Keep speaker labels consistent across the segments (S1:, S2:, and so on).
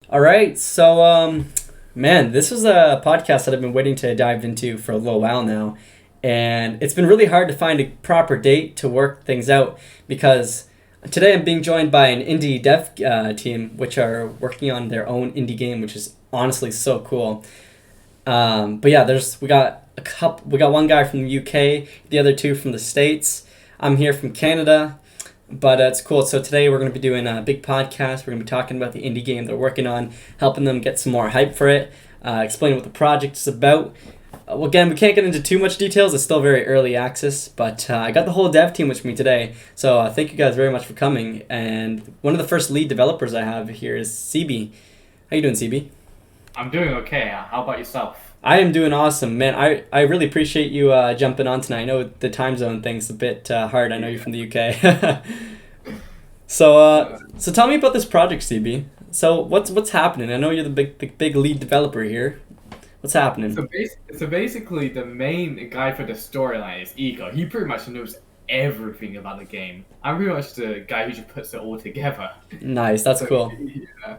S1: All right. So, man, this was a podcast that I've been waiting to dive into for a little while now. And it's been really hard to find a proper date to work things out because today I'm being joined by an indie dev team, which are working on their own indie game, which is honestly so cool. But yeah, we got one guy from the UK, the other two from the States. I'm here from Canada. But it's cool. So today we're going to be doing a big podcast. We're going to be talking about the indie game they're working on, helping them get some more hype for it, explaining what the project is about. Well, again, we can't get into too much details. It's still very early access, but I got the whole dev team with me today. So thank you guys very much for coming. And one of the first lead developers I have here is CB. How you doing, CB?
S2: I'm doing okay. How about yourself?
S1: I am doing awesome, man. I really appreciate you jumping on tonight. I know the time zone thing's a bit hard. I know you're from the UK. So tell me about this project, CB. So what's happening? I know you're the big lead developer here. What's happening?
S2: So basically, the main guy for the storyline is Ego. He pretty much knows everything about the game. I'm pretty much the guy who just puts it all together.
S1: Nice, that's
S2: So
S1: cool.
S2: yeah,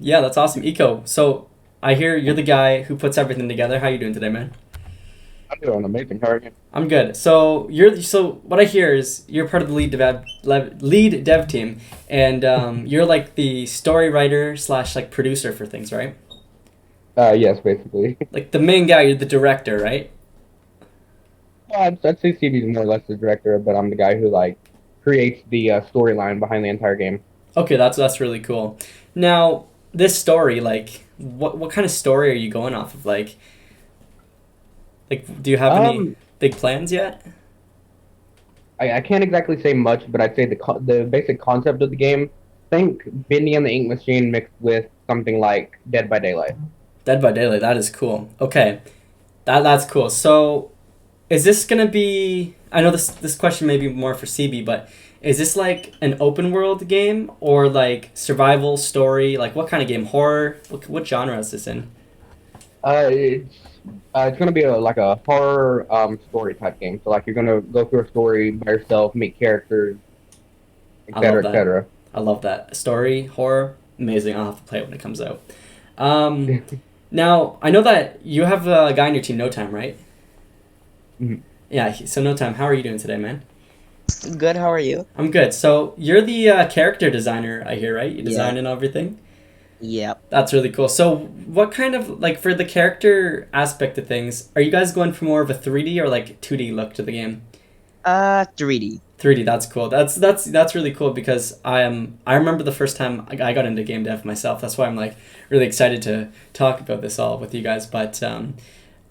S1: Yeah, that's awesome, Eco. So I hear you're the guy who puts everything together. How you doing today, man?
S3: I'm doing amazing. How are you?
S1: I'm good. So what I hear is you're part of the lead dev team, and you're like the story writer slash like producer for things, right?
S3: Yes, basically.
S1: Like the main guy, you're the director, right?
S3: I'd say CB's more or less the director, but I'm the guy who creates the storyline behind the entire game.
S1: Okay, that's really cool. Now, this story, like, what kind of story are you going off of? Like, do you have any
S3: Um,
S1: big plans yet?
S3: I can't exactly say much, but I'd say the basic concept of the game. Think Bendy and the Ink Machine mixed with something like Dead by Daylight.
S1: Dead by Daylight, that is cool. Okay, that's cool. So, is this gonna be? I know this question may be more for CB, but is this like an open world game or like survival story? Like, what kind of game? Horror? What genre is this in?
S3: It's gonna be a horror story type game. So you're gonna go through a story by yourself, meet characters,
S1: I love
S3: etc.
S1: that.
S3: etc.
S1: I love that. Story, horror, amazing. I'll have to play it when it comes out. Um, Now, I know that you have a guy on your team, No Time, right? Yeah, so No Time, how are you doing today, man?
S4: Good, how are you?
S1: I'm good. So, you're the character designer, I hear, right? You
S4: Yeah.
S1: design and everything?
S4: Yep.
S1: That's really cool. So, what kind of, like, for the character aspect of things, are you guys going for more of a 3D or, like, 2D look to the game?
S4: 3D.
S1: 3D, that's cool. That's really cool because I remember the first time I got into game dev myself. That's why I'm like really excited to talk about this all with you guys. But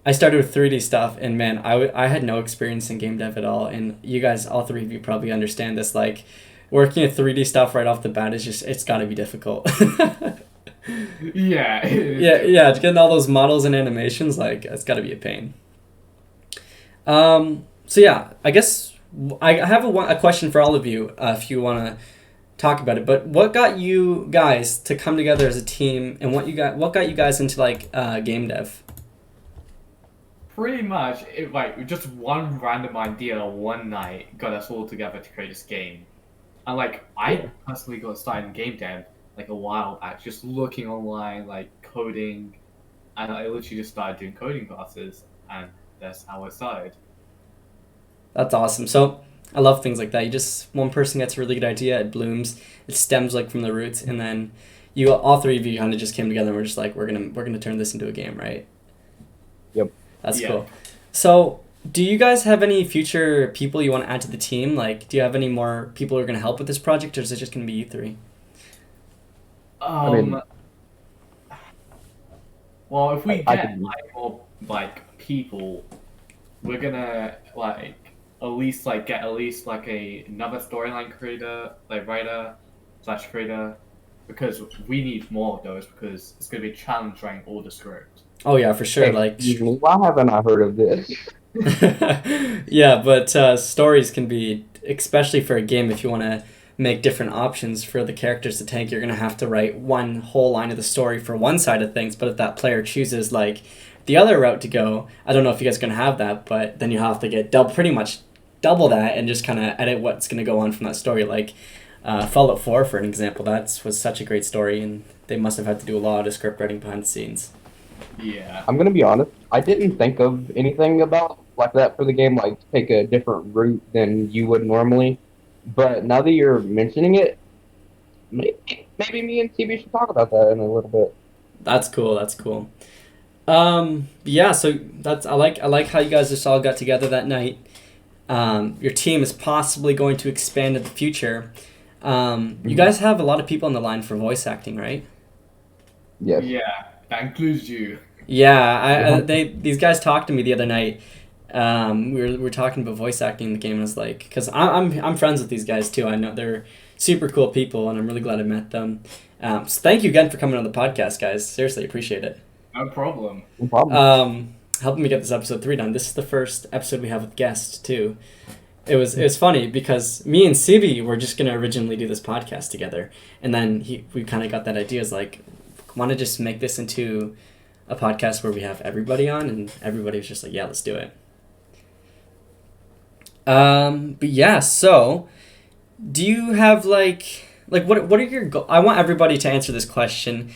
S1: I started with 3D stuff, and man, I had no experience in game dev at all. And you guys, all three of you, probably understand this. Like working with 3D stuff right off the bat is just it's got to be difficult.
S2: yeah, it is
S1: Yeah, getting all those models and animations, like it's got to be a pain. So yeah, I guess I have a question for all of you if you want to talk about it. But what got you guys to come together as a team, and what got you guys into like game dev?
S2: pretty much just one random idea one night got us all together to create this game. And I personally got started in game dev like a while back, just looking online, like coding, and I literally just started doing coding classes, and that's how I started.
S1: That's awesome. So I love things like that. You just one person gets a really good idea, it blooms, it stems like from the roots, and then you all three of you kind of just came together and we're just like we're gonna turn this into a game, right?
S3: Yep.
S1: That's
S2: Yeah.
S1: cool. So, do you guys have any future people you want to add to the team? Like, do you have any more people who are going to help with this project, or is it just going to be you three?
S3: I mean,
S2: Um, well, if we
S3: I
S2: get
S3: could.
S2: more people, we're gonna get at least another storyline creator, like writer slash creator, because we need more of those because it's gonna be a challenge writing all the script.
S1: Oh yeah, for sure. Like,
S3: Excuse me, why haven't I heard of this?
S1: yeah, but stories can be, especially for a game, if you want to make different options for the characters to take, you're gonna have to write one whole line of the story for one side of things. But if that player chooses like the other route to go, I don't know if you guys are gonna have that, but then you have to get pretty much double that and just kind of edit what's gonna go on from that story. Like, Fallout 4, for an example, that was such a great story, and they must have had to do a lot of script writing behind the scenes.
S2: Yeah.
S3: I'm gonna be honest. I didn't think of anything about like that for the game, like take a different route than you would normally. But now that you're mentioning it, maybe me and TV should talk about that in a little bit.
S1: That's cool. That's cool. Yeah. So I like how you guys just all got together that night. Your team is possibly going to expand in the future. You guys have a lot of people on the line for voice acting, right?
S3: Yes.
S2: Yeah, that includes you.
S1: Yeah, these guys talked to me the other night. We were talking about voice acting in the game, and I was like, because I'm friends with these guys too. I know they're super cool people, and I'm really glad I met them. So thank you again for coming on the podcast, guys. Seriously, appreciate it.
S2: No problem.
S3: No problem.
S1: Helping me get this episode 3 done. This is the first episode we have with guests too. It was funny because me and Sibi were just gonna originally do this podcast together, and then we kind of got that idea. Is like, want to just make this into a podcast where we have everybody on, and everybody was just like, yeah, let's do it. But yeah, so do you have like what are your I want everybody to answer this question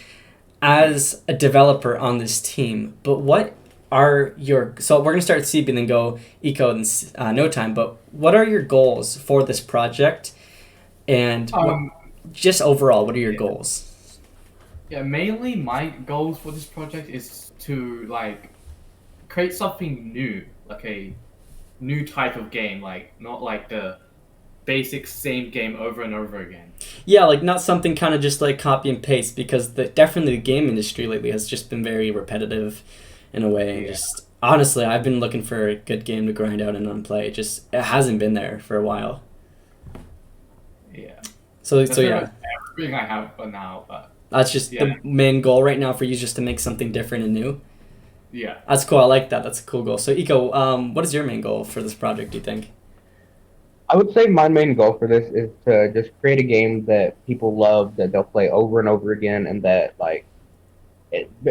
S1: as a developer on this team, but what are your, so we're gonna start with CB and then go Eco and No Time, but what are your goals for this project, and just overall, what are your goals?
S2: Yeah, mainly my goals for this project is to like create something new, like a new type of game, like not like the basic same game over and over again.
S1: Yeah, like not something kind of just like copy and paste, because definitely the game industry lately has just been very repetitive in a way.
S2: Yeah.
S1: Just honestly, I've been looking for a good game to grind out and unplay. It hasn't been there for a while.
S2: Yeah.
S1: So
S2: That's
S1: yeah,
S2: everything I have for now, but
S1: that's just
S2: yeah.
S1: the main goal right now for you, just to make something different and new.
S2: Yeah.
S1: That's cool. I like that. That's a cool goal. So Eco, what is your main goal for this project, do you think?
S3: I would say my main goal for this is to just create a game that people love, that they'll play over and over again, and that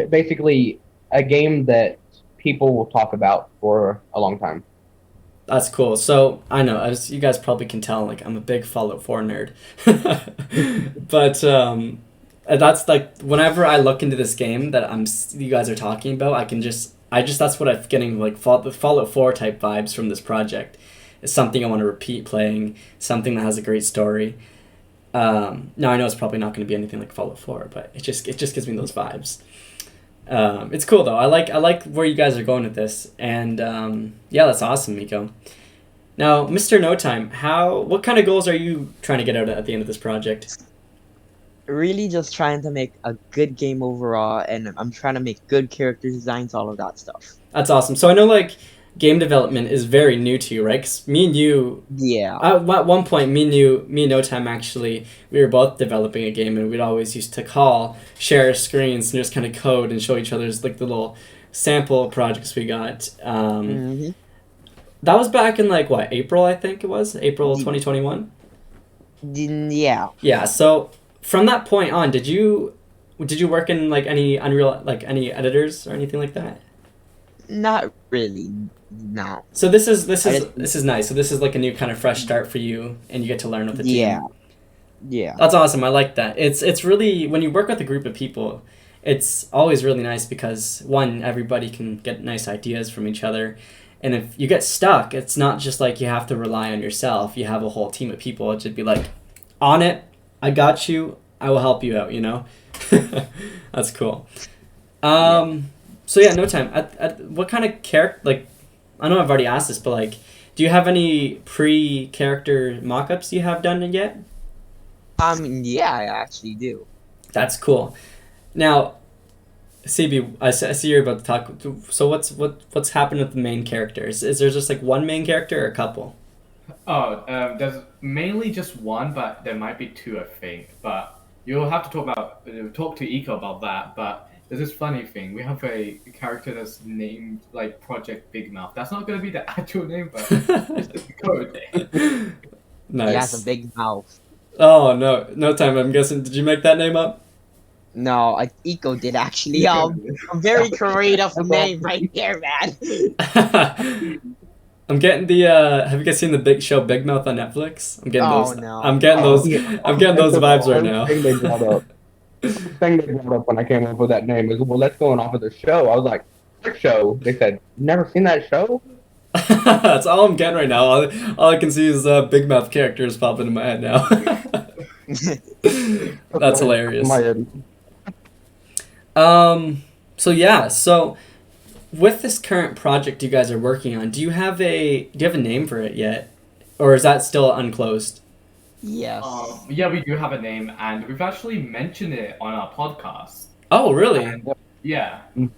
S3: basically a game that people will talk about for a long time.
S1: That's cool. So I know, as you guys probably can tell, like I'm a big Fallout 4 nerd, but that's like whenever I look into this game that you guys are talking about, I just that's what I'm getting, like the Fallout 4 type vibes from this project. It's something I want to repeat playing, something that has a great story. Now I know it's probably not going to be anything like Fallout 4, but it just gives me those vibes. It's cool though. I like where you guys are going with this, and yeah, that's awesome, Miko. Now, Mr. No Time, what kind of goals are you trying to get out at the end of this project?
S4: Really just trying to make a good game overall, and I'm trying to make good character designs, all of that stuff.
S1: That's awesome. So I know like game development is very new to you, right? 'Cause me and you,
S4: Yeah.
S1: at one point, me and No Time actually, we were both developing a game, and we'd always used to share screens, and just kind of code and show each other's like the little sample projects we got. That was back in like what, April? I think it was April 2021.
S4: Yeah.
S1: Yeah. So from that point on, did you work in like any Unreal, like any editors or anything like that?
S4: Not really. No.
S1: So this is nice. So this is like a new kind of fresh start for you, and you get to learn with the team.
S4: Yeah. Yeah.
S1: That's awesome. I like that. It's really, when you work with a group of people, it's always really nice because one, everybody can get nice ideas from each other, and if you get stuck, it's not just like you have to rely on yourself. You have a whole team of people. It should be like, on it. I got you. I will help you out. You know. That's cool. So yeah, No Time. What kind of character? Like, I know I've already asked this, but like, do you have any pre-character mock-ups you have done yet?
S4: Yeah, I actually do.
S1: That's cool. Now, CB, I see you're about to talk. So what's happened with the main characters? Is there just like one main character or a couple?
S2: There's mainly just one, but there might be two, I think. But you'll have to talk to Eco about that. But there's this funny thing. We have a character that's named like Project Big Mouth. That's not going to be the actual name, but it's just the code name.
S1: Nice.
S4: He has a big mouth.
S1: Oh No Time. I'm guessing. Did you make that name up?
S4: No, Eco did actually. A very creative name right there, man.
S1: I'm getting the. Have you guys seen the Big Show Big Mouth on Netflix? I'm getting
S4: Oh,
S1: those.
S4: no.
S1: I'm getting those.
S3: Yeah.
S1: I'm getting those
S3: That's the
S1: vibes right
S3: first
S1: now.
S3: thing they brought up. Thing they brought up when I came up with that name was, well, that's going off of the show. I was like, what show? They said, never seen that show?
S1: That's all I'm getting right now. All I can see is Big Mouth characters popping in my head now. That's hilarious.
S3: My head.
S1: So yeah, so with this current project you guys are working on, do you have a name for it yet, or is that still unclosed?
S4: Yes.
S2: Yeah, we do have a name, and we've actually mentioned it on our podcast.
S1: Oh, really?
S2: Yeah.
S3: Mm.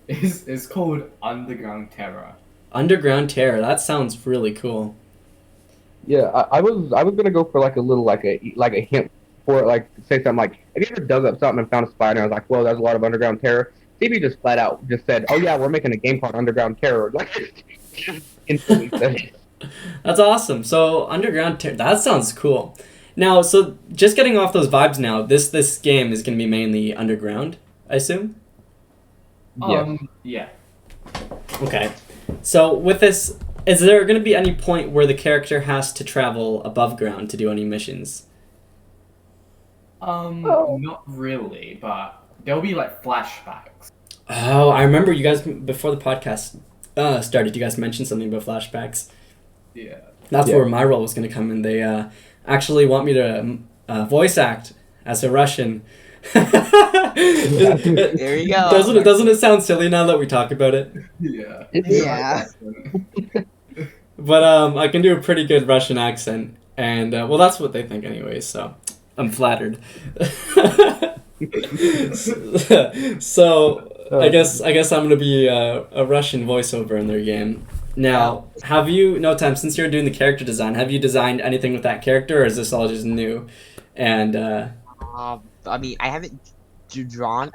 S2: It's called Underground Terror.
S1: Underground Terror. That sounds really cool.
S3: Yeah, I was gonna go for like a little like a hint for it, like say something like, have you ever dug up something and found a spider? I was like, well, there's a lot of Underground Terror. Stevie just flat out just said, oh yeah, we're making a game called Underground Terror. Like instantly said it.
S1: That's awesome. So Underground Terror. That sounds cool. Now, so just getting off those vibes now, this game is going to be mainly underground, I assume?
S3: Yes.
S2: Yeah.
S1: Okay. So with this, is there going to be any point where the character has to travel above ground to do any missions?
S2: Not really, but there'll be like flashbacks.
S1: Oh, I remember you guys, before the podcast started, you guys mentioned something about flashbacks.
S2: Yeah.
S1: That's
S3: Yeah.
S1: where my role was going to come in. They actually want me to voice act as a Russian.
S4: There you go.
S1: Doesn't it sound silly now that we talk about it?
S2: Yeah.
S4: Yeah.
S1: But I can do a pretty good Russian accent, and well, that's what they think anyways. So I'm flattered. So I guess I'm gonna be a Russian voiceover in their game. Now, have you, No Time, since you're doing the character design, have you designed anything with that character, or is this all just new? And
S4: I mean, I haven't drawn.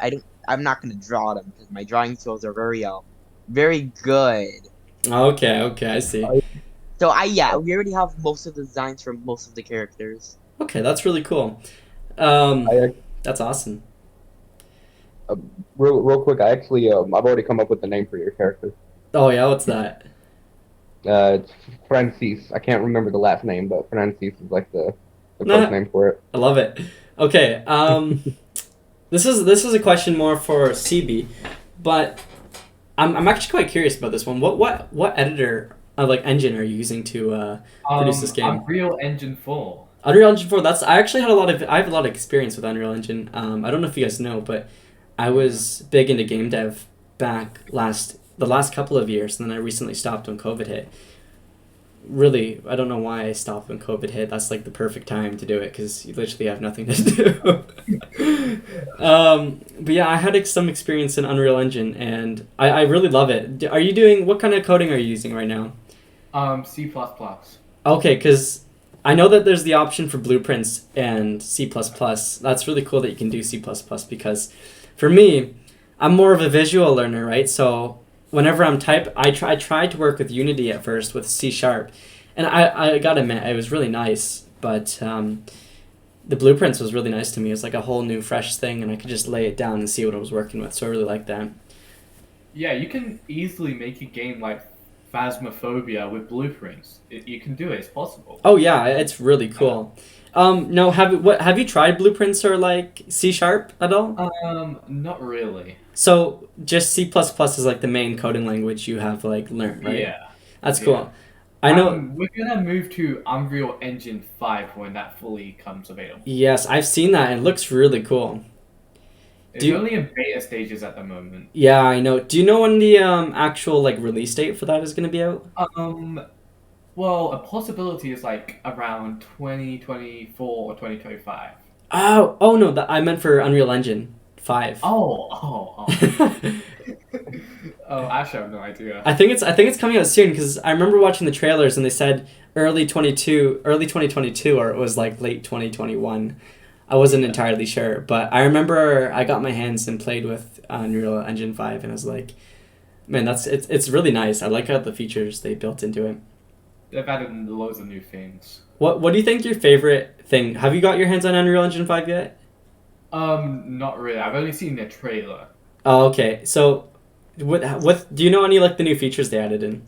S4: I'm not gonna draw them because my drawing skills are very good.
S1: okay, I see.
S4: So we already have most of the designs for most of the characters.
S1: Okay, that's really cool. That's awesome.
S3: Real quick, I actually I've already come up with the name for your character.
S1: Oh yeah, what's that?
S3: It's Francis. I can't remember the last name, but Francis is like the first name for it.
S1: I love it. Okay, this is a question more for CB, but I'm actually quite curious about this one. What editor like engine are you using to produce this game?
S2: Unreal Engine 4.
S1: Unreal Engine 4. I actually had I have a lot of experience with Unreal Engine. I don't know if you guys know, but I was big into game dev back the last couple of years, and then I recently stopped when COVID hit. Really, I don't know why I stopped when COVID hit. That's like the perfect time to do it because you literally have nothing to do. But yeah, I had some experience in Unreal Engine, and I really love it. What kind of coding are you using right now?
S2: C++.
S1: Okay, because I know that there's the option for blueprints and C++. That's really cool that you can do C++ because for me, I'm more of a visual learner, right? So whenever I tried to work with Unity at first with C#, and I gotta admit, it was really nice, but the blueprints was really nice to me. It was like a whole new fresh thing, and I could just lay it down and see what I was working with, so I really liked that.
S2: Yeah, you can easily make a game like Phasmophobia with blueprints. You can do it, it's possible.
S1: Oh yeah, it's really cool. No, have you tried blueprints or like C# at all?
S2: Not really.
S1: So just C++ is like the main coding language you have like learned, right?
S2: Yeah.
S1: That's cool. I know.
S2: We're gonna move to Unreal Engine 5 when that fully comes available.
S1: Yes, I've seen that. It looks really cool.
S2: It's only in beta stages at the moment.
S1: Yeah, I know. Do you know when the actual like release date for that is going to be out?
S2: Well, a possibility is like around 2024 or 2025.
S1: Oh no, I meant for Unreal Engine 5.
S2: Oh, actually, I have no idea.
S1: I think it's coming out soon because I remember watching the trailers and they said early 2022, or it was like late 2021. I wasn't entirely sure, but I remember I got my hands and played with Unreal Engine 5, and I was like, man, it's really nice. I like how the features they built into it.
S2: They've added loads of new things.
S1: What do you think your favorite thing? Have you got your hands on Unreal Engine 5 yet?
S2: Not really. I've only seen the trailer.
S1: Oh, okay. So, what do you know any like the new features they added in?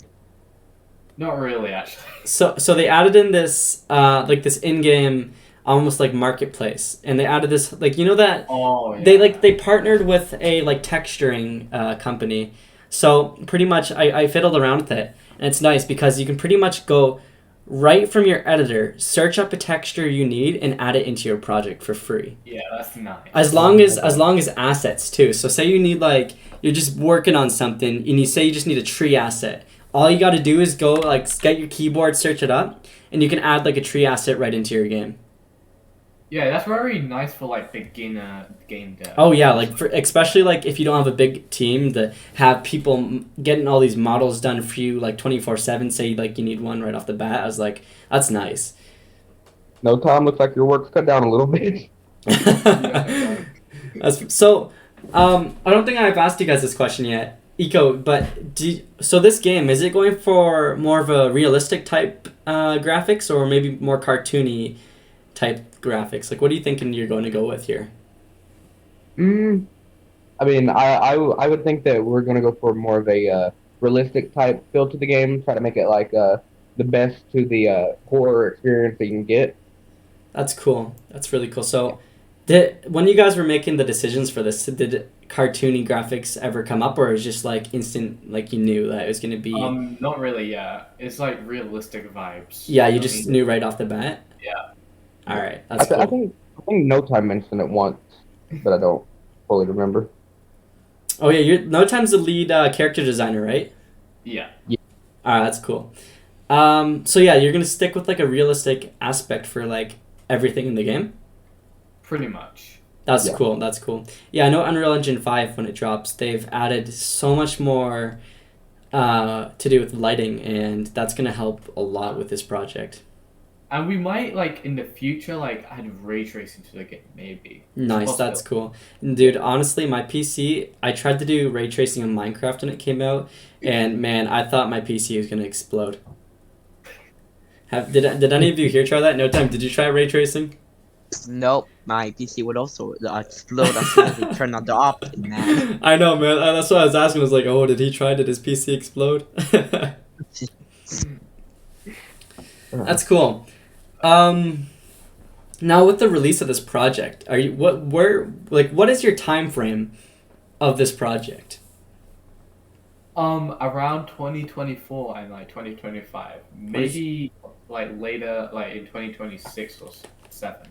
S2: Not really, actually.
S1: So they added in this like this in-game almost like marketplace, and they added this like that
S2: Oh yeah.
S1: they partnered with a like texturing company. So pretty much I fiddled around with it, and it's nice because you can pretty much go right from your editor, search up a texture you need, and add it into your project for free.
S2: Yeah, that's nice.
S1: As long as assets too. So say you need like you're just working on something and you say you just need a tree asset. All you got to do is go like get your keyboard, search it up, and you can add like a tree asset right into your game.
S2: Yeah, that's very nice for like beginner game dev.
S1: Oh yeah, like especially like if you don't have a big team to have people getting all these models done for you like 24/7. Say like you need one right off the bat. I was like, that's nice.
S3: No, Tom, looks like your work's cut down a little bit.
S1: So, I don't think I've asked you guys this question yet, Eco. But so this game, is it going for more of a realistic type graphics or maybe more cartoony type graphics? Like, what are you thinking you're going to go with here?
S3: I mean, I would think that we're gonna go for more of a realistic type feel to the game. Try to make it like the best to the horror experience that you can get.
S1: That's cool. That's really cool. So, when you guys were making the decisions for this, did cartoony graphics ever come up, or is just like instant, like you knew that it was going to be?
S2: Not really. Yeah, it's like realistic vibes.
S1: Yeah, you just knew right off the bat.
S2: Yeah.
S1: All right, that's cool.
S3: I think No Time mentioned it once, but I don't fully remember.
S1: Oh yeah, No Time's the lead character designer, right?
S2: Yeah.
S1: All right, that's cool. So yeah, you're gonna stick with like a realistic aspect for like everything in the game.
S2: Pretty much.
S1: That's cool. That's cool. Yeah, I know Unreal Engine 5 when it drops, they've added so much more to do with lighting, and that's gonna help a lot with this project.
S2: And we might like in the future like add ray tracing to the game, maybe.
S1: Nice, that's cool. Dude, honestly, my PC, I tried to do ray tracing on Minecraft when it came out, and man, I thought my PC was gonna explode. Did any of you here try that? No Time, did you try ray tracing?
S4: Nope, my PC would also explode as soon as we turn on the option, man.
S1: I know, man. That's what I was asking. I was like, oh, did he try? Did his PC explode? That's cool. Now with the release of this project, what is your time frame of this project?
S2: Around 2024 and like 2025, maybe like later, like in 2026 or 7.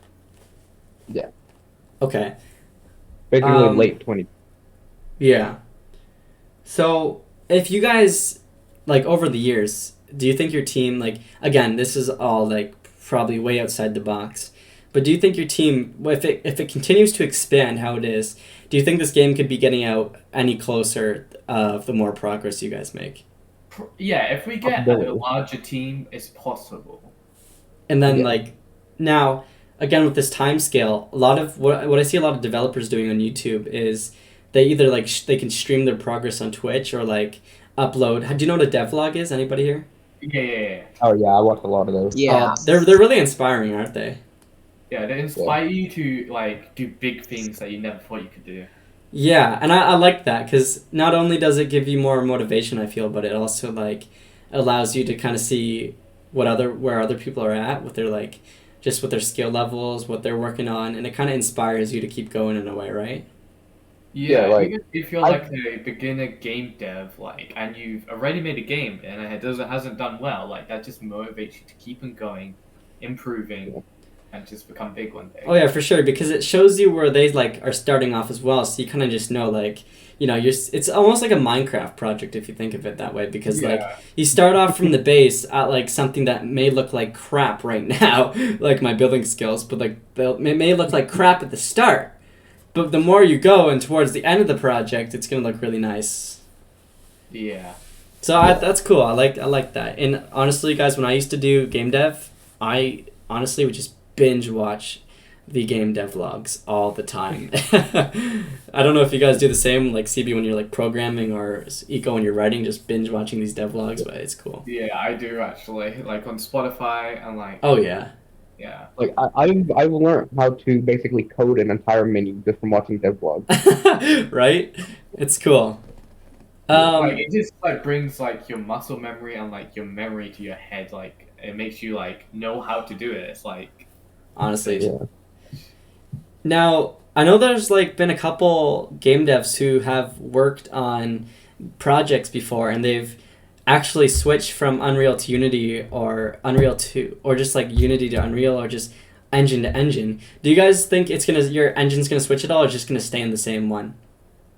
S3: Yeah.
S1: Okay.
S3: Basically late 20.
S1: Yeah. So if you guys like over the years, do you think your team like again, this is all like probably way outside the box, but do you think your team, if it continues to expand how it is, do you think this game could be getting out any closer of the more progress you guys make?
S2: Yeah, if we get a larger team, it's possible.
S1: And then like now again with this time scale, a lot of what I see a lot of developers doing on YouTube is they either like they can stream their progress on Twitch or like upload. Do you know what a devlog is? Anybody here?
S2: Yeah.
S3: Oh yeah, I watched a lot of those.
S4: Yeah.
S1: They're really inspiring, aren't they?
S2: Yeah, they inspire you to like do big things that you never thought you could do.
S1: Yeah, and I like that because not only does it give you more motivation, I feel, but it also like allows you to kind of see where other people are at with their like just with their skill levels, what they're working on, and it kind of inspires you to keep going in a way, right?
S2: Yeah,
S3: like,
S2: even if you're like a beginner game dev, like, and you've already made a game and it hasn't done well, like that just motivates you to keep on going, improving, and just become big one day.
S1: Oh yeah, for sure, because it shows you where they like are starting off as well, so you kind of just know like it's almost like a Minecraft project if you think of it that way, because like you start off from the base at like something that may look like crap right now, like my building skills, but like it may look like crap at the start. But the more you go and towards the end of the project, it's gonna look really nice.
S2: Yeah.
S1: So that's cool. I like that. And honestly, guys, when I used to do game dev, I honestly would just binge watch the game dev vlogs all the time. I don't know if you guys do the same, like CB when you're like programming or Eco when you're writing, just binge watching these dev vlogs, but it's cool.
S2: Yeah, I do actually. Like on Spotify and like.
S1: Oh yeah.
S2: Yeah.
S3: Like I've learned how to basically code an entire menu just from watching dev vlogs.
S1: Right? It's cool.
S2: Like it just like brings like your muscle memory and like your memory to your head. Like it makes you like know how to do it. It's like
S1: honestly.
S3: Yeah.
S1: Now, I know there's like been a couple game devs who have worked on projects before and they've actually switched from Unreal to Unity or Unreal to or just like Unity to Unreal or just engine to engine. Do you guys think your engine's gonna switch at all or just gonna stay in the same one?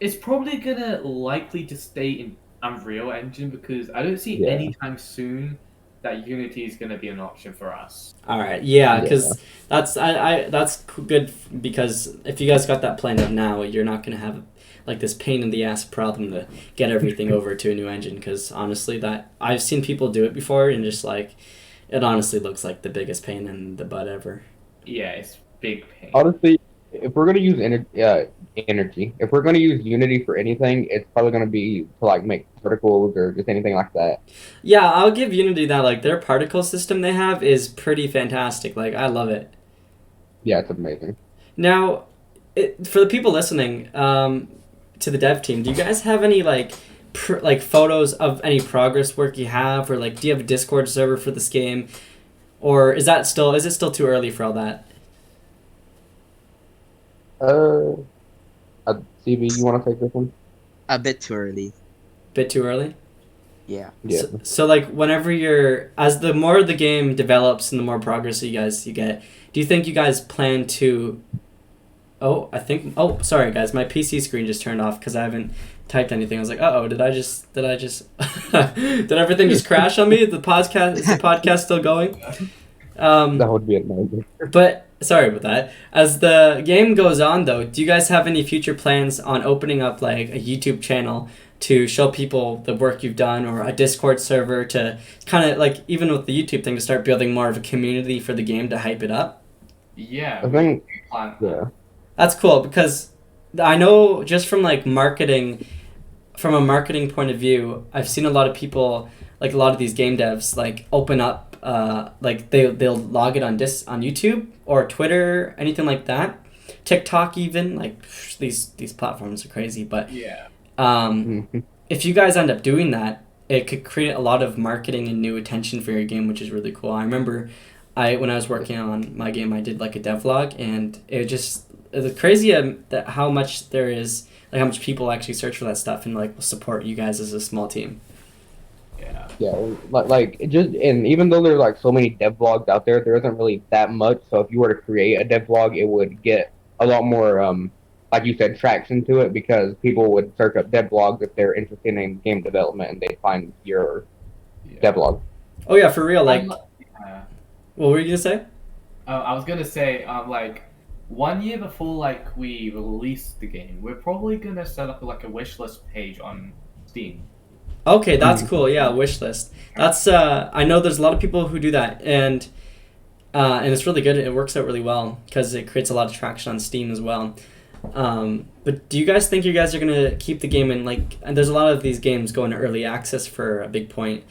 S2: it's probably gonna likely to stay in Unreal Engine because I don't see
S3: Yeah.
S2: anytime soon that Unity is gonna be an option for us.
S1: All right, yeah,
S3: Yeah.
S1: because that's good because if you guys got that planned out now, you're not gonna have like this pain in the ass problem to get everything over to a new engine. Because honestly, that I've seen people do it before and just like it honestly looks like the biggest pain in the butt ever.
S2: Yeah, it's big pain.
S3: Honestly, if we're gonna use energy, if we're gonna use Unity for anything, it's probably gonna be to like make particles or just anything like that.
S1: Yeah, I'll give Unity that. Like their particle system they have is pretty fantastic. Like I love it.
S3: Yeah, it's amazing.
S1: Now, for the people listening to the dev team, do you guys have any like like photos of any progress work you have, or like do you have a Discord server for this game, or is it still too early for all that?
S3: CV, you want to take this one?
S4: A bit too early.
S1: Bit too early.
S4: Yeah.
S3: Yeah.
S1: So like whenever as the more the game develops and the more progress you get, do you think you guys plan to? Oh, sorry guys, my PC screen just turned off because I haven't typed anything. I was like, did I just did everything just crash on me? Is the podcast still going?
S3: That would be amazing.
S1: But sorry about that. As the game goes on, though, do you guys have any future plans on opening up like a YouTube channel to show people the work you've done, or a Discord server to kind of like even with the YouTube thing to start building more of a community for the game to hype it up?
S2: Yeah,
S3: I think,
S2: we plan.
S3: yeah.
S1: That's cool because I know just from like from a marketing point of view, I've seen a lot of people, like a lot of these game devs, like open up, like they'll log it on YouTube or Twitter, anything like that, TikTok even. Like these platforms are crazy, but
S2: Yeah.
S1: if you guys end up doing that, it could create a lot of marketing and new attention for your game, which is really cool. I remember when I was working on my game, I did like a devlog, and it's crazy that how much there is, like how much people actually search for that stuff and like will support you guys as a small team.
S2: Yeah.
S3: Yeah, like it just, and even though there's like so many devlogs out there, there isn't really that much. So if you were to create a devlog, it would get a lot more, like you said, traction to it because people would search up devlogs if they're interested in game development and they find your devlog.
S1: Oh yeah, for real. Like,
S2: Yeah.
S1: what were you gonna say?
S2: I was gonna say, like, 1 year before like we release the game, we're probably gonna set up like a wish list page on Steam.
S1: Okay, that's cool. Yeah, wish list. That's I know there's a lot of people who do that, and it's really good. It works out really well because it creates a lot of traction on Steam as well. But do you guys think you guys are gonna keep the game in like? And there's a lot of these games going to early access for a big point.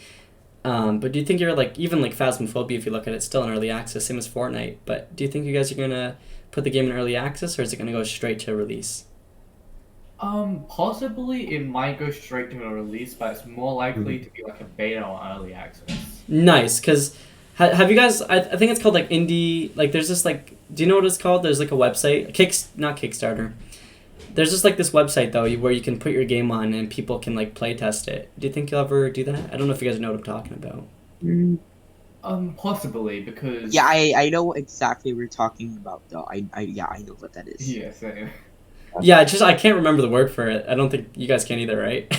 S1: But do you think you're like even like Phasmophobia, if you look at it, still in early access, same as Fortnite. But do you think you guys are gonna put the game in early access, or is it gonna go straight to release?
S2: Possibly it might go straight to a release, but it's more likely to be like a beta or early access.
S1: Nice, because have you guys? I think it's called like indie. Like there's this like, do you know what it's called? There's like a website, not Kickstarter. There's just like this website though where you can put your game on and people can like play test it. Do you think you'll ever do that? I don't know if you guys know what I'm talking about.
S2: Possibly because
S4: Yeah, I know exactly what you're talking about though. I know what that is.
S2: yeah, same.
S1: Yeah, it's just I can't remember the word for it. I don't think you guys can either, right?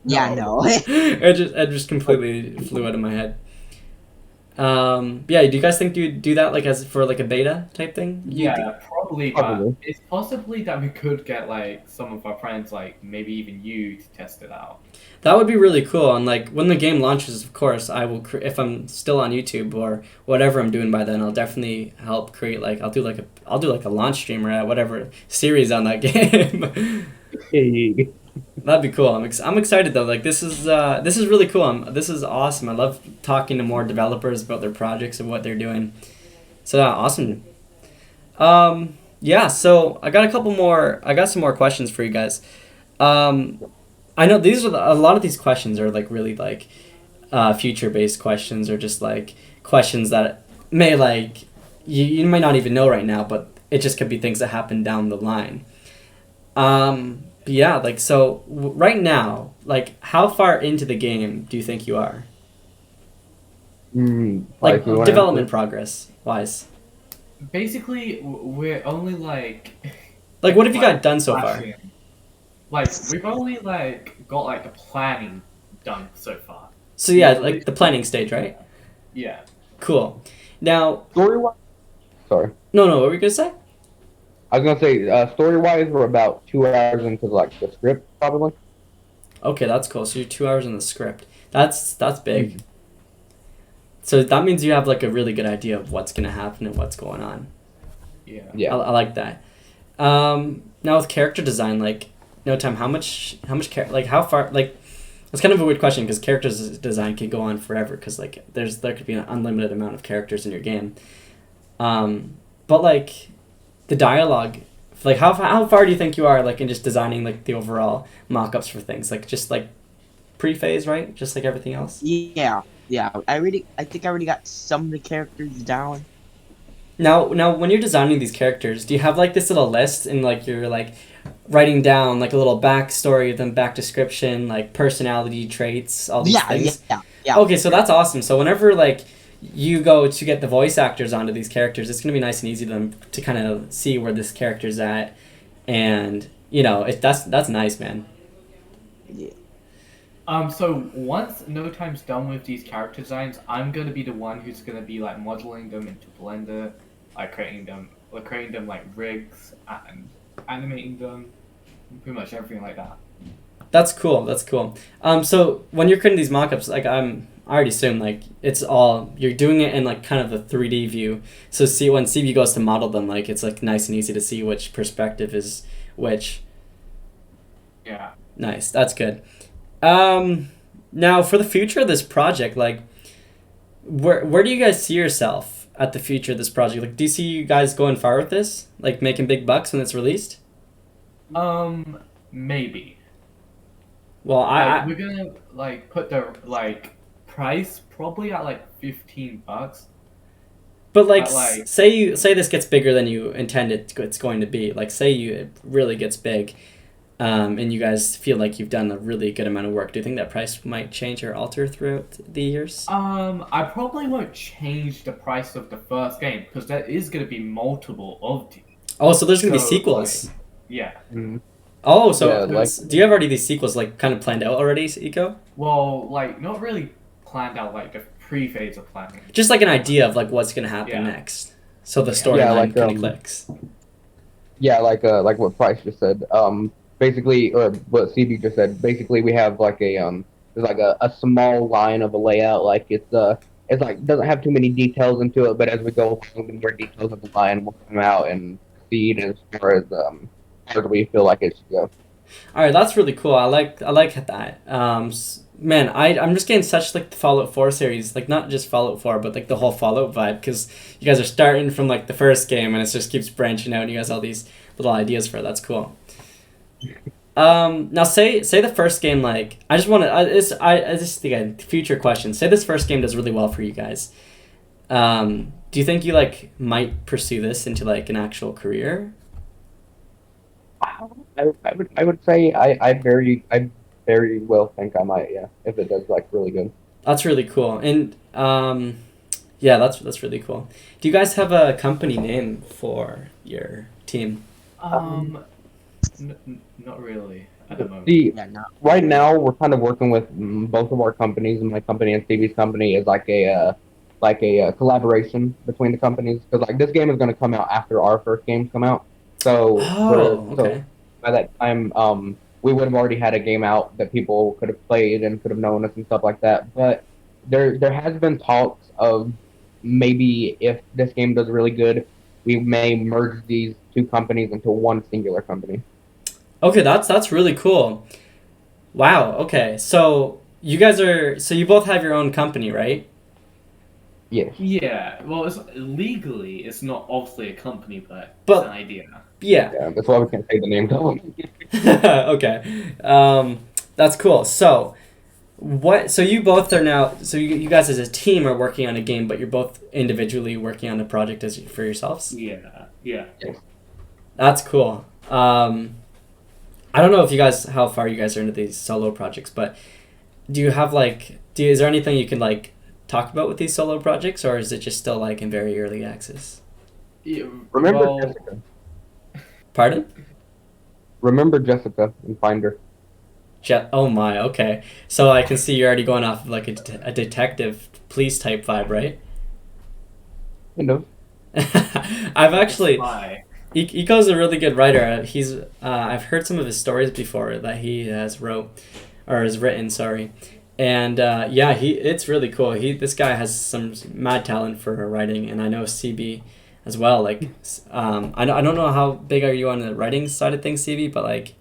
S4: Yeah, no.
S1: it just completely flew out of my head. Yeah, do you guys think you'd do that like as for like a beta type thing?
S2: Yeah, probably, but
S3: Probably.
S2: it's possibly that we could get like some of our friends, like maybe even you, to test it out.
S1: That would be really cool. And like when the game launches, of course, I will. If I'm still on YouTube or whatever I'm doing by then, I'll definitely help create. Like I'll do like a launch stream or whatever series on that game. That'd be cool. I'm excited though. Like this is really cool. This is awesome. I love talking to more developers about their projects and what they're doing. So awesome. Yeah. So I got some more questions for you guys. I know these are a lot of these questions are like really like future based questions, or just like questions that may like you might not even know right now, but it just could be things that happen down the line. But yeah, like so right now, like how far into the game do you think you are?
S3: Like,
S1: Like
S3: if you want to
S1: development
S3: answer.
S1: progress wise.
S2: Basically, we're only like
S1: Like what have you
S2: like
S1: got done so far?
S2: flashing. Like we've only like got like the planning done so far.
S1: So yeah,
S2: We've
S1: like the
S2: literally
S1: planning stage, right?
S2: yeah.
S1: Cool. Now,
S3: Story wise, sorry.
S1: no, what were you gonna say?
S3: I was gonna say, story wise, we're about 2 hours into like the script, probably.
S1: Okay, that's cool. So you're 2 hours in the script. That's big.
S3: Mhm.
S1: So that means you have like a really good idea of what's gonna happen and what's going on.
S2: Yeah.
S3: Yeah.
S1: I like that. Now with character design, like no time, like how far, like it's kind of a weird question because design can go on forever because like there could be an unlimited amount of characters in your game. But like the dialogue, like how far do you think you are like in just designing like the overall mock-ups for things, like just like pre-phase, right? Just like everything else.
S4: Yeah, yeah. I think I already got some of the characters down.
S1: Now, when you're designing these characters, do you have like this little list and like you're like writing down like a little backstory, then back description, like personality traits, all these
S4: Yeah,
S1: things?
S4: yeah.
S1: Okay, so that's awesome. So whenever like you go to get the voice actors onto these characters, it's gonna be nice and easy to kind of see where this character's at, and that's nice, man.
S4: Yeah.
S2: So once No Time's done with these character designs, I'm gonna be the one who's gonna be like modeling them into Blender, like creating them like rigs and animating them, pretty much everything like that.
S1: That's cool. That's cool. So when you're creating these mockups, like I already assume like it's all you're doing it in like kind of the 3D view. So see when CB goes to model them, like it's like nice and easy to see which perspective is which.
S2: Yeah.
S1: Nice. That's good. Now for the future of this project, like where do you guys see yourself at the future of this project? Like, do you see you guys going far with this? Like making big bucks when it's released?
S2: Maybe.
S1: Well,
S2: Like we're gonna like put the like price probably at like $15.
S1: but like,
S2: But like
S1: say this gets bigger than you intend it's going to be. Like, say it really gets big, and you guys feel like you've done a really good amount of work. Do you think that price might change or alter throughout the years?
S2: I probably won't change the price of the first game because there is gonna be multiple of these.
S1: Oh, so there's gonna be
S2: So,
S1: sequels.
S2: Yeah.
S3: Mhm.
S1: Oh, so
S3: Yeah, like
S1: do you have already these sequels like kind of planned out already, Eco?
S2: Well, like not really planned out like the pre-phase of planning.
S1: Just like an idea of like what's gonna happen
S2: Yeah.
S1: next, so the
S2: Yeah.
S1: storyline
S3: Yeah, like,
S1: kind of clicks.
S3: yeah, like what Price just said. Basically, or what CB just said. Basically, we have like there's like a small line of a layout. Like it's like doesn't have too many details into it, but as we go along, the more details of the line will come out and feed as far as we feel like it should go.
S1: All right, that's really cool. I like that. Man, I'm just getting such like the Fallout 4 series, like not just Fallout 4, but like the whole Fallout vibe, because you guys are starting from like the first game and it just keeps branching out. And you guys have all these little ideas for it. That's cool. Now say the first game, like I just want to I just again future question. Say this first game does really well for you guys. Do you think you like might pursue this into like an actual career?
S3: I would say I very well think I might, yeah, if it does like really good.
S1: That's really cool. And yeah, that's really cool. Do you guys have a company name for your team?
S2: Not really at the moment.
S3: See,
S4: Yeah, no.
S3: right now we're kind of working with both of our companies, and my company and Stevie's company is like a collaboration between the companies because like this game is going to come out after our first games come out.
S1: Oh,
S3: So
S1: okay.
S3: by that time we would have already had a game out that people could have played and could have known us and stuff like that. But there has been talks of maybe if this game does really good, we may merge these two companies into one singular company.
S1: Okay, that's really cool. Wow. Okay, so you both have your own company, right?
S3: Yes.
S2: Yeah. Well, it's not obviously a company, but
S1: But-
S2: it's an idea.
S1: Yeah.
S3: Yeah, that's why we can't say the name of them.
S1: Okay. That's cool. So you both are now, so you guys as a team are working on a game, but you're both individually working on a project for yourselves?
S2: Yeah.
S1: That's cool. I don't know how far you guys are into these solo projects, but do you have is there anything you can talk about with these solo projects, or is it just still in very early access?
S2: Yeah,
S3: Remember
S2: well,
S3: Jessica.
S1: Pardon?
S3: Remember Jessica and find her.
S1: Oh my, okay. So I can see you're already going off of a detective police type vibe, right? I've actually...
S2: Why?
S1: Iko's a really good writer. I've heard some of his stories before that he has written, sorry. And it's really cool. This guy has some mad talent for writing, and I know CB as well. I don't know how big are you on the writing side of things, CB, but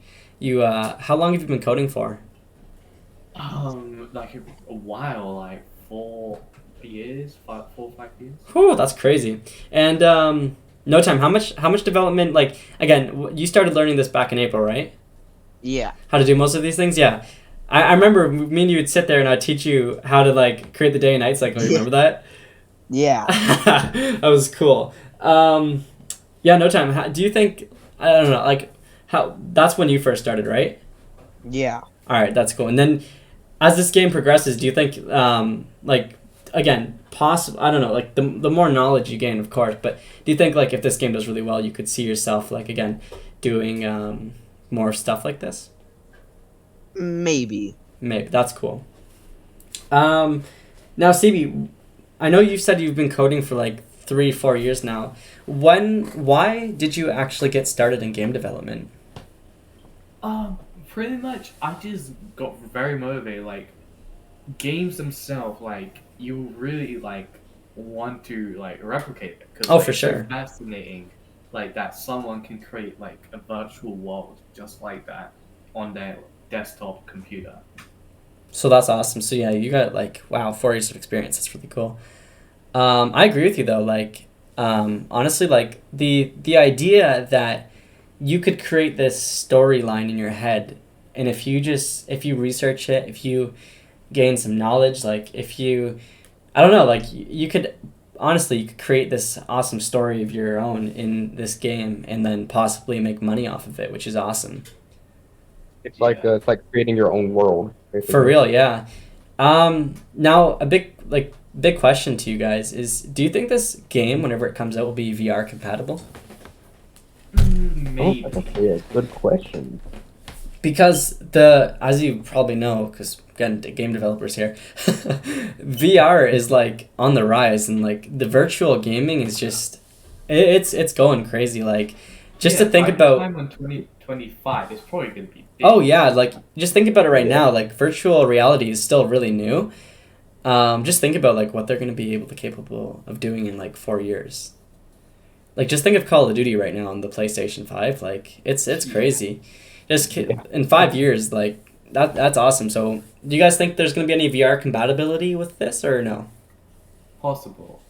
S1: how long have you been coding for?
S2: Like a while, 4 years, 4 or 5 years.
S1: Whew, that's crazy. And no time. How much development? Again, you started learning this back in April, right?
S4: Yeah.
S1: How to do most of these things? Yeah. I remember me and you would sit there and I'd teach you how to create the day and night cycle. Remember that?
S4: Yeah.
S1: That was cool. No time. Do you think, I don't know, how that's when you first started, right?
S4: Yeah.
S1: All right, that's cool. And then as this game progresses, do you think again, I don't know, the more knowledge you gain, of course, but do you think if this game does really well, you could see yourself again doing more stuff like this?
S4: Maybe.
S1: That's cool. Now CB, I know you said you've been coding for 3-4 years now. Why did you actually get started in game development?
S2: Pretty much I just got very motivated. Games themselves, you really want to replicate it because
S1: for sure.
S2: it's so fascinating that someone can create a virtual world just like that on their desktop computer.
S1: So that's awesome. So yeah, you got 4 years of experience. That's really cool. I agree with you though. Honestly, the idea that you could create this storyline in your head, and if you research it, if you gain some knowledge, you could create this awesome story of your own in this game, and then possibly make money off of it, which is awesome.
S3: It's it's like creating your own world. Basically.
S1: For real, yeah. Now a big question to you guys is: do you think this game, whenever it comes out, will be VR compatible?
S2: Maybe.
S3: That's actually a good question.
S1: Because as you probably know, because again, the game developers here, VR is on the rise, and the virtual gaming is just, it's going crazy. To think about.
S2: Time on 2025, it's probably gonna be big.
S1: Oh yeah, just think about it right now. Virtual reality is still really new. Just think about what they're gonna be capable of doing in 4 years. Just think of Call of Duty right now on the PlayStation 5. It's crazy. Just in 5 years, that's awesome. So, do you guys think there's gonna be any VR compatibility with this or no?
S2: Possible.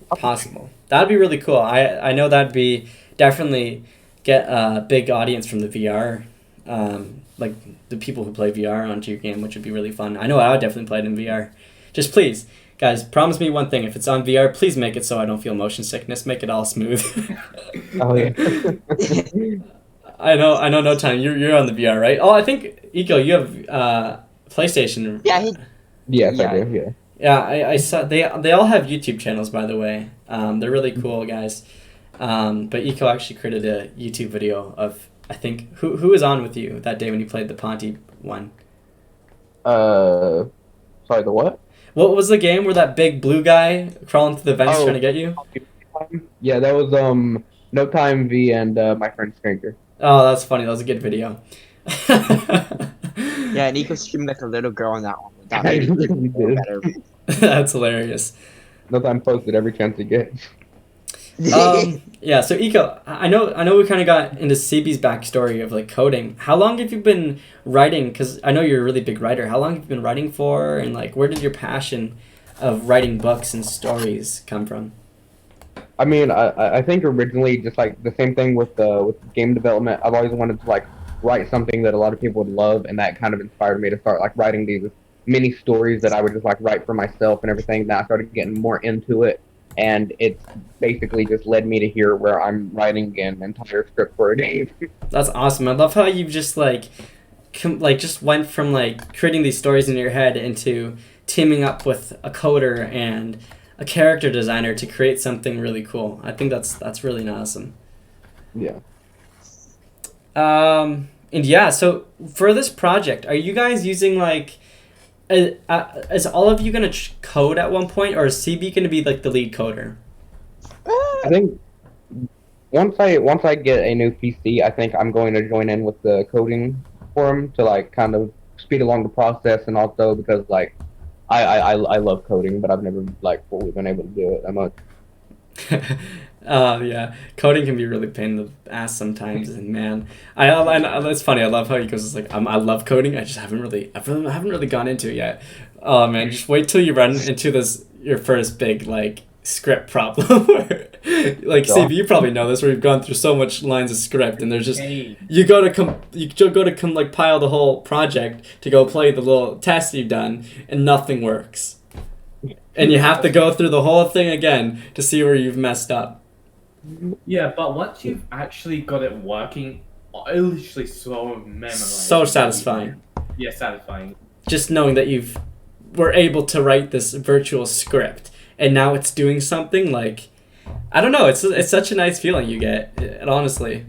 S1: That'd be really cool. I know that'd be definitely get a big audience from the VR, the people who play VR onto your game, which would be really fun. I know I would definitely play it in VR. Just please, guys, promise me one thing. If it's on VR, please make it so I don't feel motion sickness. Make it all smooth.
S3: Oh yeah.
S1: I know. No time. You're on the VR, right? Oh, I think Iko, you have PlayStation.
S4: Yeah.
S3: Yes, I do. Yeah.
S1: Yeah, I saw they all have YouTube channels, by the way. They're really cool guys. But Iko actually created a YouTube video of, I think, who was on with you that day when you played the Ponte one?
S3: Sorry, the what?
S1: What was the game where that big blue guy crawling through the vents trying to get you?
S3: Yeah, that was No Time V and my friend Stranger.
S1: Oh, that's funny. That was a good video.
S4: Yeah, Nico screamed like a little girl on that one. That made it even more better.
S1: That's hilarious.
S3: No Time posted every chance he gets.
S1: Yeah, so Iko, I know we kind of got into CB's backstory of coding. How long have you been writing? Because I know you're a really big writer. How long have you been writing for? And where did your passion of writing books and stories come from?
S3: I mean, I think originally just the same thing with game development. I've always wanted to write something that a lot of people would love, and that kind of inspired me to start like writing these mini stories that I would just like write for myself and everything. Then I started getting more into it, and it's basically just led me to here where I'm writing an entire script for a game.
S1: That's awesome. I love how you've just like just went from like creating these stories in your head into teaming up with a coder and a character designer to create something really cool. I think that's really awesome.
S3: Yeah.
S1: And yeah, so for this project, are you guys using like is all of you gonna code at one point, or is CB gonna be like the lead coder?
S3: I think once I get a new PC, I think I'm going to join in with the coding forum to like kind of speed along the process, and also because like I love coding, but I've never like fully been able to do it that much.
S1: Yeah, coding can be really pain in the ass sometimes, and man, it's funny. I love how he goes. It's like I love coding. I just haven't really gone into it yet. Oh man, just wait till you run into your first big like script problem. Like
S3: Yeah.
S1: CB, you probably know this, where you've gone through so much lines of script, and there's just
S2: Hey,
S1: you go to compile the whole project to go play the little test you've done, and nothing works. And you have to go through the whole thing again to see where you've messed up.
S2: yeah, but once you've actually got it working, it's literally so memorized.
S1: So satisfying.
S2: Yeah, satisfying.
S1: Just knowing that were able to write this virtual script, and now it's doing something like, I don't know, it's such a nice feeling you get, honestly.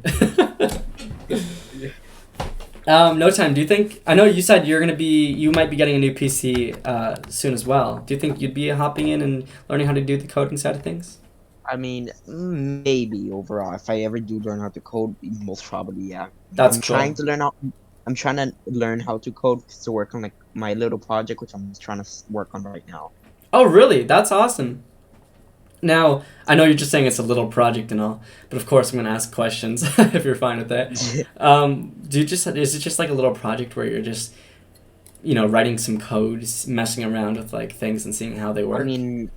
S1: No Time, do you think, I know you said you might be getting a new PC soon as well. Do you think you'd be hopping in and learning how to do the coding side of things?
S4: I mean, maybe overall, if I ever do learn how to code, most probably, yeah.
S1: That's
S4: I'm
S1: cool.
S4: I'm trying to learn how to code to work on like my little project, which I'm trying to work on right now.
S1: Oh, really? That's awesome. Now, I know you're just saying it's a little project and all, but of course I'm going to ask questions if you're fine with that. Is it just like a little project where you're just, writing some code, messing around with like things and seeing how they work?
S4: I mean,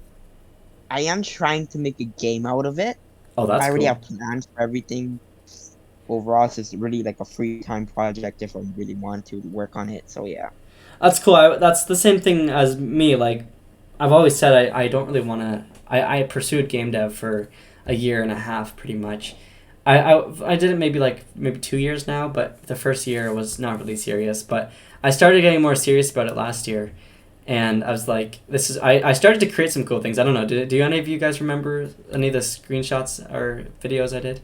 S4: I am trying to make a game out of it.
S1: Oh, that's
S4: I already
S1: cool.
S4: have plans for everything. Overall, it's really like a free time project if I really want to work on it. So yeah.
S1: That's cool. That's the same thing as me. Like, I've always said I don't really want to. I pursued game dev for a year and a half, pretty much. I did it maybe 2 years now, but the first year was not really serious. But I started getting more serious about it last year, and I was like, I started to create some cool things. I don't know. Do any of you guys remember any of the screenshots or videos I did?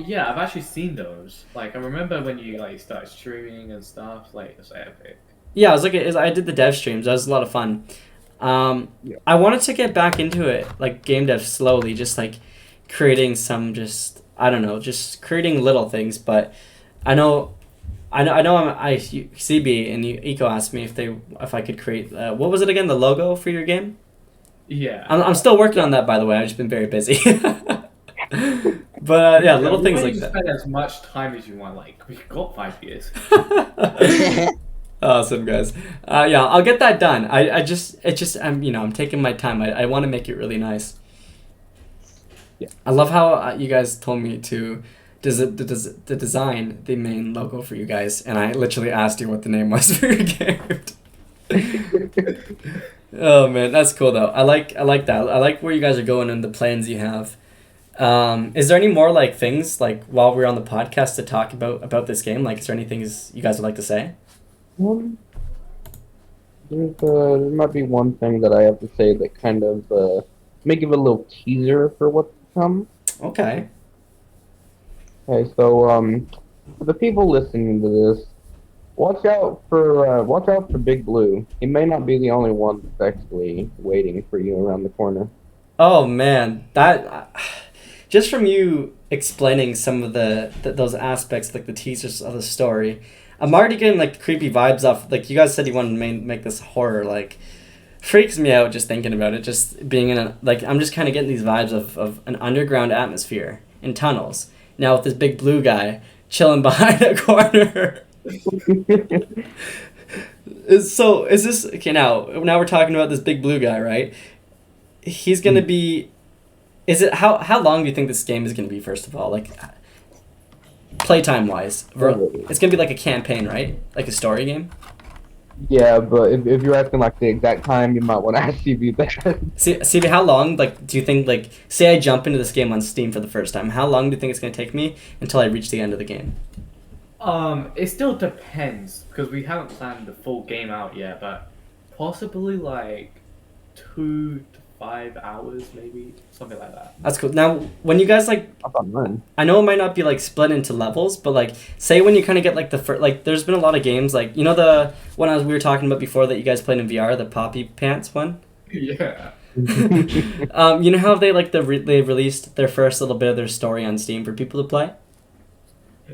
S2: Yeah, I've actually seen those. Like, I remember when you like started streaming and stuff. Like, it's epic.
S1: Yeah, I did the dev streams. That was a lot of fun.
S3: Yeah.
S1: I wanted to get back into it, like game dev slowly, just like creating I don't know, just creating little things. But I know CB and Eco asked me if I could create, what was it again, the logo for your game?
S2: Yeah.
S1: I'm still working on that, by the way. I've just been very busy. But yeah, little things like
S2: You
S1: that.
S2: spend as much time as you want. Like, we've got 5 years.
S1: Awesome, guys. Yeah, I'll get that done. I'm taking my time. I want to make it really nice.
S3: Yeah.
S1: I love how you guys told me to design the main logo for you guys, and I literally asked you what the name was for your game. Oh man, that's cool though. I like that. I like where you guys are going and the plans you have. Is there any more like things like while we're on the podcast to talk about this game? Like, is there anything you guys would like to say?
S3: There might be one thing that I have to say that kind of may give a little teaser for what's to come.
S1: Okay.
S3: Okay, so for the people listening to this, watch out for Big Blue. He may not be the only one that's actually waiting for you around the corner.
S1: Oh man, that just from you explaining some of those aspects, like the teasers of the story, I'm already getting like creepy vibes off. Like you guys said, you wanted to make this horror. Like, freaks me out just thinking about it. Just being in I'm just kind of getting these vibes of an underground atmosphere in tunnels. Now with this big blue guy chilling behind a corner. Is this okay? Now we're talking about this big blue guy, right? He's gonna be. Is it how long do you think this game is gonna be? First of all, like, playtime wise? It's gonna be like a campaign, right? Like a story game.
S3: Yeah, but if you're asking like the exact time, you might want to ask CV that.
S1: See, how long? Like, do you think like, say I jump into this game on Steam for the first time? How long do you think it's gonna take me until I reach the end of the game?
S2: It still depends because we haven't planned the full game out yet, but possibly like 2 to 5 hours, maybe something like that.
S1: That's cool. Now, when you guys like, I know it might not be like split into levels, but like, say when you kind of get like the first, like, there's been a lot of games like, you know, the one we were talking about before that you guys played in VR, the Poppy Pants one.
S2: Yeah.
S1: You know how they like they released their first little bit of their story on Steam for people to play?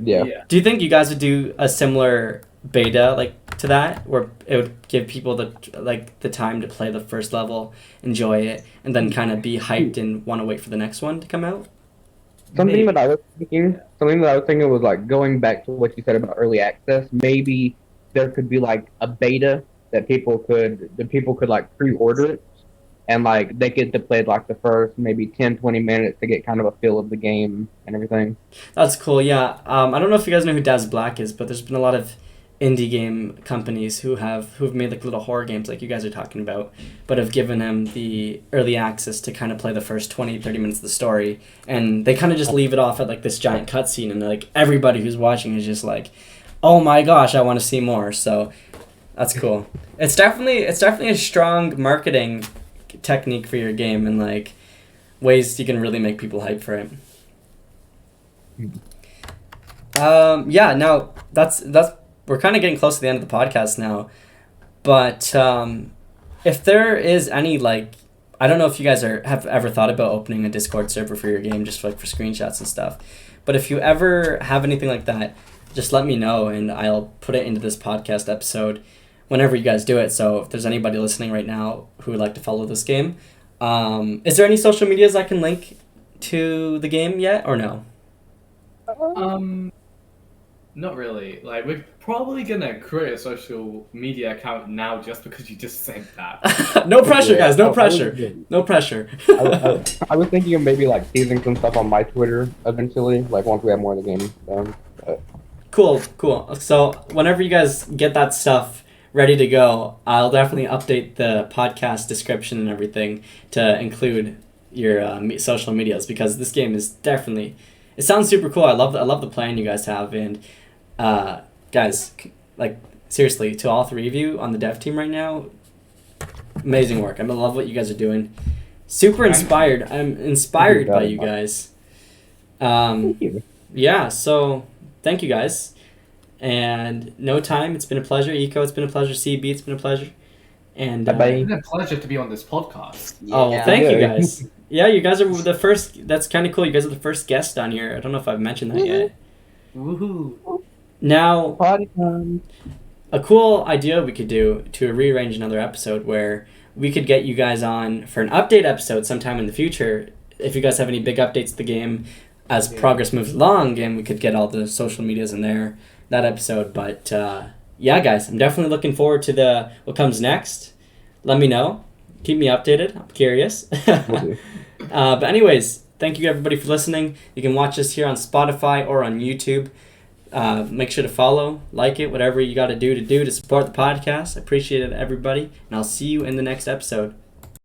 S3: Yeah.
S1: Do you think you guys would do a similar beta like to that, where it would give people the time to play the first level, enjoy it, and then kind of be hyped and want to wait for the next one to come out?
S3: Something that I was thinking was like going back to what you said about early access. Maybe there could be like a beta that people could like pre-order it, and like they get to play like the first maybe 10-20 minutes to get kind of a feel of the game and everything.
S1: That's cool. Yeah. I don't know if you guys know who Daz Black is, but there's been a lot of indie game companies who've made like little horror games like you guys are talking about, but have given him the early access to kind of play the first 20-30 minutes of the story, and they kind of just leave it off at like this giant cutscene, and like everybody who's watching is just like, oh my gosh, I want to see more. So that's cool. It's definitely a strong marketing technique for your game, and like ways you can really make people hype for it. Yeah, now that's we're kind of getting close to the end of the podcast now, but if there is any like, I don't know if you guys have ever thought about opening a Discord server for your game just for screenshots and stuff, but if you ever have anything like that, just let me know and I'll put it into this podcast episode whenever you guys do it. So if there's anybody listening right now who would like to follow this game, is there any social medias I can link to the game yet, or no?
S2: Not really. Like, we're probably gonna create a social media account now just because you just said that.
S1: No pressure, guys. No pressure. No pressure.
S3: I was thinking of maybe like teasing some stuff on my Twitter eventually, like once we have more of the game done.
S1: Cool. So whenever you guys get that stuff ready to go, I'll definitely update the podcast description and everything to include your social medias, because this game is definitely, it sounds super cool. I love the plan you guys have, and guys, like seriously, to all three of you on the dev team right now, amazing work. I love what you guys are doing. Super inspired. I'm inspired by you guys.
S3: Thank you.
S1: Yeah, so thank you guys. And No Time, it's been a pleasure. Eco, it's been a pleasure. CB, it's been a pleasure. And
S3: Bye-bye.
S2: It's been a pleasure to be on this podcast.
S1: Oh, well, thank you guys. Yeah, you guys are the first. That's kind of cool. You guys are the first guest on here. I don't know if I've mentioned that yet.
S2: Woohoo!
S1: Now,
S3: Party time.
S1: a cool idea we could do to rearrange another episode where we could get you guys on for an update episode sometime in the future. If you guys have any big updates to the game as progress moves along, and we could get all the social medias in that episode. But yeah, guys, I'm definitely looking forward to what comes next. Let me know. Keep me updated. I'm curious. But anyways, thank you everybody for listening. You can watch us here on Spotify or on YouTube. Make sure to follow, like it, whatever you got to do to support the podcast. I appreciate it, everybody. And I'll see you in the next episode.